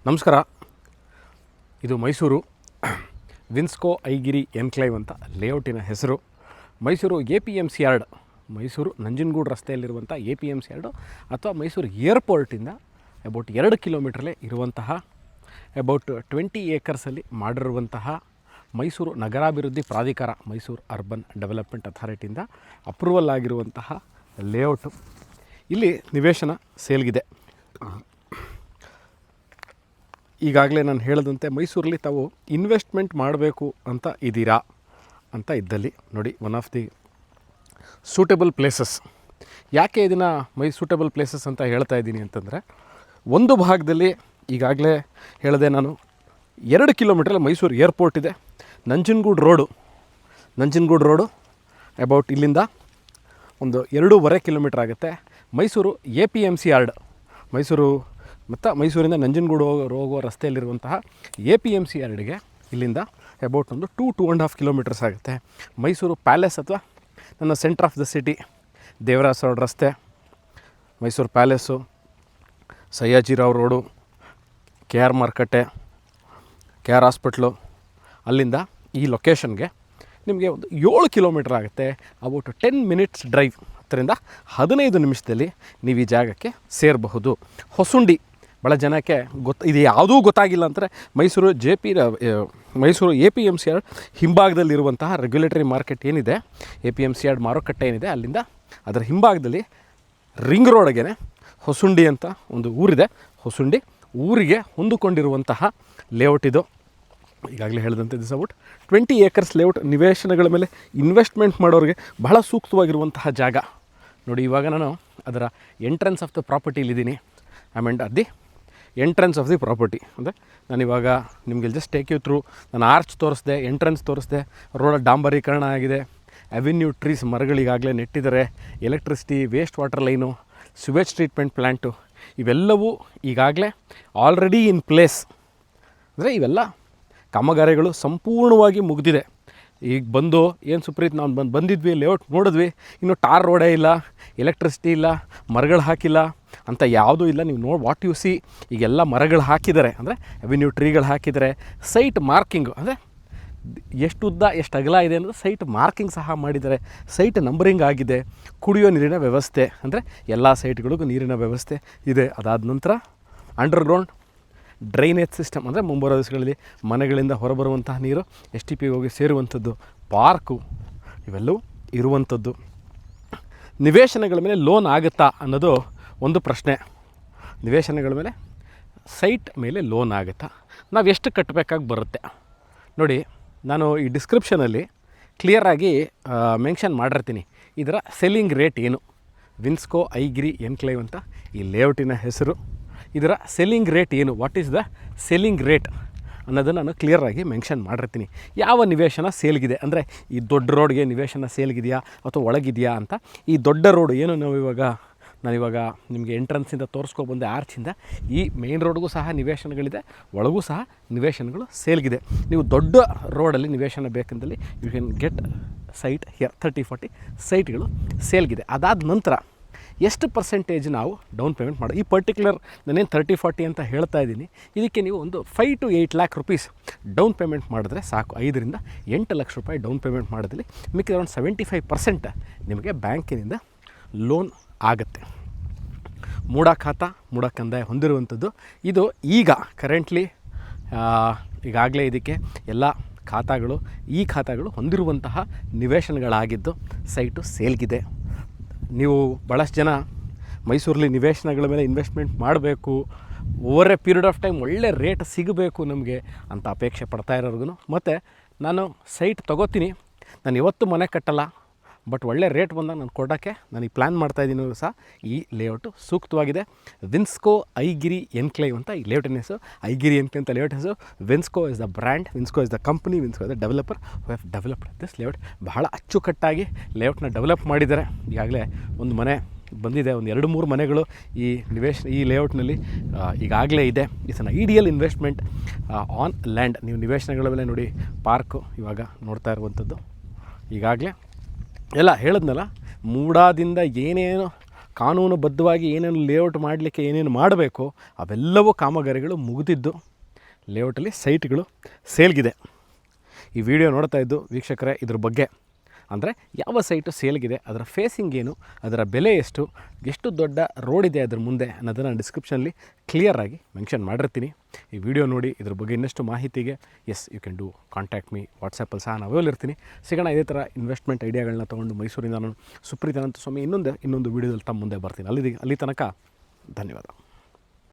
ನಮಸ್ಕಾರ. ಇದು ಮೈಸೂರು ವಿನ್ಸ್ಕೋ ಐಗಿರಿ ಎನ್ಕ್ಲೇವ್ ಅಂತ ಲೇಔಟಿನ ಹೆಸರು. ಮೈಸೂರು APMC ಯಾರ್ಡ್, ಮೈಸೂರು ನಂಜನಗೂಡು ರಸ್ತೆಯಲ್ಲಿರುವಂಥ APMC ಯಾರ್ಡು ಅಥವಾ ಮೈಸೂರು ಏರ್ಪೋರ್ಟಿಂದ ಅಬೌಟ್ 2 ಕಿಲೋಮೀಟ್ರಲ್ಲೇ ಇರುವಂತಹ ಅಬೌಟ್ 20 ಏಕರ್ಸಲ್ಲಿ ಮಾಡಿರುವಂತಹ ಮೈಸೂರು ನಗರಾಭಿವೃದ್ಧಿ ಪ್ರಾಧಿಕಾರ, ಮೈಸೂರು ಅರ್ಬನ್ ಡೆವಲಪ್ಮೆಂಟ್ ಅಥಾರಿಟಿಯಿಂದ ಅಪ್ರೂವಲ್ ಆಗಿರುವಂತಹ ಲೇಔಟು. ಇಲ್ಲಿ ನಿವೇಶನ ಸೇಲ್ಗಿದೆ. ಈಗಾಗಲೇ ನಾನು ಹೇಳಿದಂತೆ ಮೈಸೂರಲ್ಲಿ ತಾವು ಇನ್ವೆಸ್ಟ್ಮೆಂಟ್ ಮಾಡಬೇಕು ಅಂತ ಇದ್ದೀರಾ ಅಂತ ಇದ್ದಲ್ಲಿ ನೋಡಿ, one of the suitable places. ಯಾಕೆ ಇದನ್ನು ಸೂಟೇಬಲ್ ಪ್ಲೇಸಸ್ ಅಂತ ಹೇಳ್ತಾ ಇದ್ದೀನಿ ಅಂತಂದರೆ, ಒಂದು ಭಾಗದಲ್ಲಿ ಈಗಾಗಲೇ ಹೇಳಿದೆ ನಾನು 2 ಕಿಲೋಮೀಟ್ರಲ್ಲಿ ಮೈಸೂರು ಏರ್ಪೋರ್ಟ್ ಇದೆ. ನಂಜನಗೂಡು ರೋಡು ಅಬೌಟ್ ಇಲ್ಲಿಂದ ಒಂದು 2.5 ಕಿಲೋಮೀಟ್ರ್ ಆಗುತ್ತೆ. ಮೈಸೂರು APMC ಯಾರ್ಡ್, ಮೈಸೂರಿಂದ ನಂಜನಗೂಡು ಹೋಗುವ ರಸ್ತೆಯಲ್ಲಿರುವಂತಹ APMC ಯಾರ್ಡ್ಗೆ ಇಲ್ಲಿಂದ ಅಬೌಟ್ ಒಂದು 2.5 ಕಿಲೋಮೀಟರ್ಸ್ ಆಗುತ್ತೆ. ಮೈಸೂರು ಪ್ಯಾಲೇಸ್ ಅಥವಾ ನನ್ನ centre of the city Devaraja road ರಸ್ತೆ, Mysuru palace, Sayyajirao road, KR ಮಾರ್ಕೆಟೆ, KR ಹಾಸ್ಪಿಟ್ಲು, ಅಲ್ಲಿಂದ ಈ ಲೊಕೇಶನ್ಗೆ ನಿಮಗೆ ಒಂದು 7 ಕಿಲೋಮೀಟ್ರ್ ಆಗುತ್ತೆ. ಅಬೌಟ್ 10 ಮಿನಿಟ್ಸ್ ಡ್ರೈವ್, 15 ನಿಮಿಷದಲ್ಲಿ ನೀವು ಈ ಜಾಗಕ್ಕೆ ಸೇರಬಹುದು. ಹೊಸುಂಡಿ ಭಾಳ ಜನಕ್ಕೆ ಇದು ಯಾವುದೂ ಗೊತ್ತಾಗಿಲ್ಲ ಅಂತಾರೆ. ಮೈಸೂರು APMC ಯಾರ್ಡ್ ಹಿಂಭಾಗದಲ್ಲಿರುವಂತಹ ರೆಗ್ಯುಲೇಟರಿ ಮಾರ್ಕೆಟ್ ಏನಿದೆ, APMC ಯಾರ್ಡ್ ಮಾರುಕಟ್ಟೆ ಏನಿದೆ, ಅಲ್ಲಿಂದ ಅದರ ಹಿಂಭಾಗದಲ್ಲಿ ರಿಂಗ್ ರೋಡ್ಗೆ ಹೊಸುಂಡಿ ಅಂತ ಒಂದು ಊರಿದೆ. ಹೊಸುಂಡಿ ಊರಿಗೆ ಹೊಂದಿಕೊಂಡಿರುವಂತಹ ಲೇಔಟ್ ಇದು. ಈಗಾಗಲೇ ಹೇಳಿದಂತೆ ದಿಸ್ ಅಬೌಟ್ 20 ಏಕರ್ಸ್ ಲೇಔಟ್. ನಿವೇಶನಗಳ ಮೇಲೆ ಇನ್ವೆಸ್ಟ್ಮೆಂಟ್ ಮಾಡೋರಿಗೆ ಬಹಳ ಸೂಕ್ತವಾಗಿರುವಂತಹ ಜಾಗ. ನೋಡಿ, ಇವಾಗ ನಾನು ಅದರ ಎಂಟ್ರೆನ್ಸ್ ಆಫ್ ದ ಪ್ರಾಪರ್ಟಿಲಿದ್ದೀನಿ. At the entrance of the property. ಅಂದರೆ ನಾನಿವಾಗ ನಿಮಗೆ ಜಸ್ಟ್ ಟೇಕ್ ಯು ಥ್ರೂ. ನಾನು ಆರ್ಚ್ ತೋರಿಸ್ದೆ, ಎಂಟ್ರೆನ್ಸ್ ತೋರಿಸ್ದೆ, ರೋಡ್ ಡಾಂಬರೀಕರಣ ಆಗಿದೆ, ಅವೆನ್ಯೂ ಟ್ರೀಸ್ ಮರಗಳಿಗಾಗಲೇ ನೆಟ್ಟಿದ್ದಾರೆ, electricity, waste water line, sewage treatment plant ಇವೆಲ್ಲವೂ ಈಗಾಗಲೇ ಆಲ್ರೆಡಿ ಇನ್ ಪ್ಲೇಸ್. ಅಂದರೆ ಇವೆಲ್ಲ ಕಾಮಗಾರಿಗಳು ಸಂಪೂರ್ಣವಾಗಿ ಮುಗಿದಿದೆ. ಈಗ ಬಂದು ಏನು ಸುಪ್ರೀತ್, ನಾವು ಬಂದಿದ್ವಿ, ಲೇಔಟ್ ನೋಡಿದ್ವಿ, ಇನ್ನು ಟಾರ್ ರೋಡೇ ಇಲ್ಲ, ಎಲೆಕ್ಟ್ರಿಸಿಟಿ ಇಲ್ಲ, ಮರಗಳು ಹಾಕಿಲ್ಲ ಅಂತ ಯಾವುದೂ ಇಲ್ಲ. ನೀವು ವಾಟ್ ಯು ಸಿ, ಈಗೆಲ್ಲ ಮರಗಳು ಹಾಕಿದ್ದಾರೆ, ಅಂದರೆ ಅವೆನ್ಯೂ ಟ್ರೀಗಳು ಹಾಕಿದ್ದಾರೆ. ಸೈಟ್ ಮಾರ್ಕಿಂಗು, ಅಂದರೆ ಎಷ್ಟು ಉದ್ದ ಎಷ್ಟು ಅಗಲ ಇದೆ ಅಂದರೆ ಸೈಟ್ ಮಾರ್ಕಿಂಗ್ ಸಹ ಮಾಡಿದ್ದಾರೆ. ಸೈಟ್ ನಂಬರಿಂಗ್ ಆಗಿದೆ. ಕುಡಿಯೋ ನೀರಿನ ವ್ಯವಸ್ಥೆ, ಅಂದರೆ ಎಲ್ಲ ಸೈಟ್ಗಳಿಗೂ ನೀರಿನ ವ್ಯವಸ್ಥೆ ಇದೆ. ಅದಾದ ನಂತರ ಅಂಡರ್ಗ್ರೌಂಡ್ ಡ್ರೈನೇಜ್ ಸಿಸ್ಟಮ್, ಅಂದರೆ ಮುಂಬರುವ ದಿವಸಗಳಲ್ಲಿ ಮನೆಗಳಿಂದ ಹೊರಬರುವಂತಹ ನೀರು STP ಹೋಗಿ ಸೇರುವಂಥದ್ದು, ಪಾರ್ಕು ಇವೆಲ್ಲವೂ ಇರುವಂಥದ್ದು. ನಿವೇಶನಗಳ ಮೇಲೆ ಲೋನ್ ಆಗುತ್ತಾ ಅನ್ನೋದು ಒಂದು ಪ್ರಶ್ನೆ. ನಿವೇಶನಗಳ ಮೇಲೆ, ಸೈಟ್ ಮೇಲೆ ಲೋನ್ ಆಗುತ್ತಾ, ನಾವು ಎಷ್ಟು ಕಟ್ಟಬೇಕಾಗಿ ಬರುತ್ತೆ ನೋಡಿ. ನಾನು ಈ ಡಿಸ್ಕ್ರಿಪ್ಷನಲ್ಲಿ ಕ್ಲಿಯರಾಗಿ ಮೆನ್ಷನ್ ಮಾಡಿರ್ತೀನಿ ಇದರ ಸೆಲ್ಲಿಂಗ್ ರೇಟ್ ಏನು. ವಿನ್ಸ್ಕೋ ಐಗಿರಿ ಎನ್ಕ್ಲೇವ್ ಅಂತ ಈ ಲೇಔಟಿನ ಹೆಸರು. ಇದರ ಸೆಲ್ಲಿಂಗ್ ರೇಟ್ ಏನು, what is the selling rate ಅನ್ನೋದನ್ನು ನಾನು ಕ್ಲಿಯರಾಗಿ ಮೆನ್ಷನ್ ಮಾಡಿರ್ತೀನಿ. ಯಾವ ನಿವೇಶನ ಸೇಲ್ಗಿದೆ, ಅಂದರೆ ಈ ದೊಡ್ಡ ರೋಡ್ಗೆ ನಿವೇಶನ ಸೇಲ್ಗಿದೆಯಾ ಅಥವಾ ಒಳಗಿದೆಯಾ ಅಂತ. ಈ ದೊಡ್ಡ ರೋಡು ಏನು, ನಾನಿವಾಗ ನಿಮಗೆ ಎಂಟ್ರೆನ್ಸಿಂದ ತೋರಿಸ್ಕೊಬಂದೆ, ಆರ್ಚಿಂದ ಈ ಮೇನ್ ರೋಡ್ಗೂ ಸಹ ನಿವೇಶನಗಳಿದೆ, ಒಳಗೂ ಸಹ ನಿವೇಶನಗಳು ಸೇಲ್ಗಿದೆ. ನೀವು ದೊಡ್ಡ ರೋಡಲ್ಲಿ ನಿವೇಶನ ಬೇಕಂದಲ್ಲಿ you can get site here. 30-40 ಸೈಟ್ಗಳು ಸೇಲ್ಗಿದೆ. ಅದಾದ ನಂತರ ಎಷ್ಟು ಪರ್ಸೆಂಟೇಜ್ ನಾವು ಡೌನ್ ಪೇಮೆಂಟ್ ಮಾಡೋದು. ಈ ಪರ್ಟಿಕ್ಯುಲರ್ ನಾನೇನು 30-40 ಅಂತ ಹೇಳ್ತಾ ಇದ್ದೀನಿ, ಇದಕ್ಕೆ ನೀವು ಒಂದು 5 to 8 lakh rupees down payment ಮಾಡಿದ್ರೆ ಸಾಕು. 5 to 8 ಲಕ್ಷ ರೂಪಾಯಿ ಡೌನ್ ಪೇಮೆಂಟ್ ಮಾಡೋದ್ರಲ್ಲಿ ಮಿಕ್ಕಿದ ಒಂದು 75% ನಿಮಗೆ ಬ್ಯಾಂಕಿನಿಂದ ಲೋನ್ ಆಗುತ್ತೆ. ಮೂಡ ಕಂದಾಯ ಹೊಂದಿರುವಂಥದ್ದು ಇದು. ಈಗ ಕರೆಂಟ್ಲಿ ಈಗಾಗಲೇ ಇದಕ್ಕೆ ಎಲ್ಲ ಈ ಖಾತಾಗಳು ಹೊಂದಿರುವಂತಹ ನಿವೇಶನಗಳಾಗಿದ್ದು ಸೈಟು ಸೇಲ್ಗಿದೆ. ನೀವು ಭಾಳಷ್ಟು ಜನ ಮೈಸೂರಲ್ಲಿ ನಿವೇಶನಗಳ ಮೇಲೆ ಇನ್ವೆಸ್ಟ್ಮೆಂಟ್ ಮಾಡಬೇಕು, over A period of time ಒಳ್ಳೆ ರೇಟ್ ಸಿಗಬೇಕು ನಮಗೆ ಅಂತ ಅಪೇಕ್ಷೆ ಪಡ್ತಾ ಇರೋರ್ಗು, ಮತ್ತು ನಾನು ಸೈಟ್ ತೊಗೋತೀನಿ, ನಾನು ಇವತ್ತು ಮನೆ ಕಟ್ಟಲ್ಲ, ಬಟ್ ಒಳ್ಳೆ ರೇಟ್ ಬಂದಾಗ ನಾನು ಕೊಡೋಕ್ಕೆ ನನಗೆ ಪ್ಲ್ಯಾನ್ ಮಾಡ್ತಾಯಿದ್ದೀನಿ ಸಹ ಈ ಲೇಔಟು ಸೂಕ್ತವಾಗಿದೆ. ವಿನ್ಸ್ಕೋ ಐಗಿರಿ ಎನ್ಕ್ಲೇವ್ ಅಂತ ಈ ಲೇಔಟಿನ ಹೆಸರು. ಐಗಿರಿ ಎನ್ಕ್ಲೇವ್ ಅಂತ ಲೇಔಟ್ ಹೆಸರು. Vinsco is the brand, Vinsco is the company, Vinsco is the developer who have developed this layout. ಬಹಳ ಅಚ್ಚುಕಟ್ಟಾಗಿ ಲೇಔಟ್ನ ಡೆವಲಪ್ ಮಾಡಿದ್ದಾರೆ. ಈಗಾಗಲೇ ಒಂದು ಮನೆ ಬಂದಿದೆ, ಒಂದು 2-3 ಮನೆಗಳು ಈ ಲೇಔಟ್ನಲ್ಲಿ ಈಗಾಗಲೇ ಇದೆ. It's an ideal investment on land. ನೀವು ನಿವೇಶನಗಳ ಮೇಲೆ ನೋಡಿ, ಪಾರ್ಕು ಇವಾಗ ನೋಡ್ತಾ ಇರುವಂಥದ್ದು. ಈಗಾಗಲೇ ಎಲ್ಲ ಹೇಳಿದ್ನಲ್ಲ, ಮೂಡಾದಿಂದ ಏನೇನು ಕಾನೂನುಬದ್ಧವಾಗಿ ಏನೇನು ಲೇಔಟ್ ಮಾಡಲಿಕ್ಕೆ ಏನೇನು ಮಾಡಬೇಕು ಅವೆಲ್ಲವೂ ಕಾಮಗಾರಿಗಳು ಮುಗಿದಿದ್ದು ಲೇಔಟಲ್ಲಿ ಸೈಟ್ಗಳು ಸೇಲ್ಗಿದೆ. ಈ ವಿಡಿಯೋ ನೋಡ್ತಾ ಇದ್ದು ವೀಕ್ಷಕರೇ ಇದ್ರ ಬಗ್ಗೆ ಅಂದರೆ ಯಾವ ಸೈಟು ಸೇಲ್ಗಿದೆ, ಅದರ ಫೇಸಿಂಗ್ ಏನು, ಅದರ ಬೆಲೆ ಎಷ್ಟು, ಎಷ್ಟು ದೊಡ್ಡ ರೋಡ್ ಇದೆ ಅದ್ರ ಮುಂದೆ ಅನ್ನೋದನ್ನು ಡಿಸ್ಕ್ರಿಪ್ಷನಲ್ಲಿ ಕ್ಲಿಯರಾಗಿ ಮೆನ್ಷನ್ ಮಾಡಿರ್ತೀನಿ. ಈ ವಿಡಿಯೋ ನೋಡಿ ಇದ್ರ ಬಗ್ಗೆ ಇನ್ನಷ್ಟು ಮಾಹಿತಿಗೆ you can do contact me. ವಾಟ್ಸಪ್ಪಲ್ಲಿ ಸಹ ನಾನು ಅವೈಲ್ ಇರ್ತೀನಿ. ಸಿಗೋಣ ಇದೇ ಥರ ಇನ್ವೆಸ್ಟ್ಮೆಂಟ್ ಐಡಿಯಾಗಳನ್ನ ತೊಗೊಂಡು ಮೈಸೂರಿಂದ ನಾನು ಸುಪ್ರೀತ್ ಅನಂತ ಸ್ವಾಮಿ ಇನ್ನೊಂದು ವಿಡಿಯೋದಲ್ಲಿ ತಮ್ಮ ಮುಂದೆ ಬರ್ತೀನಿ. ಅಲ್ಲಿ ತನಕ ಧನ್ಯವಾದ.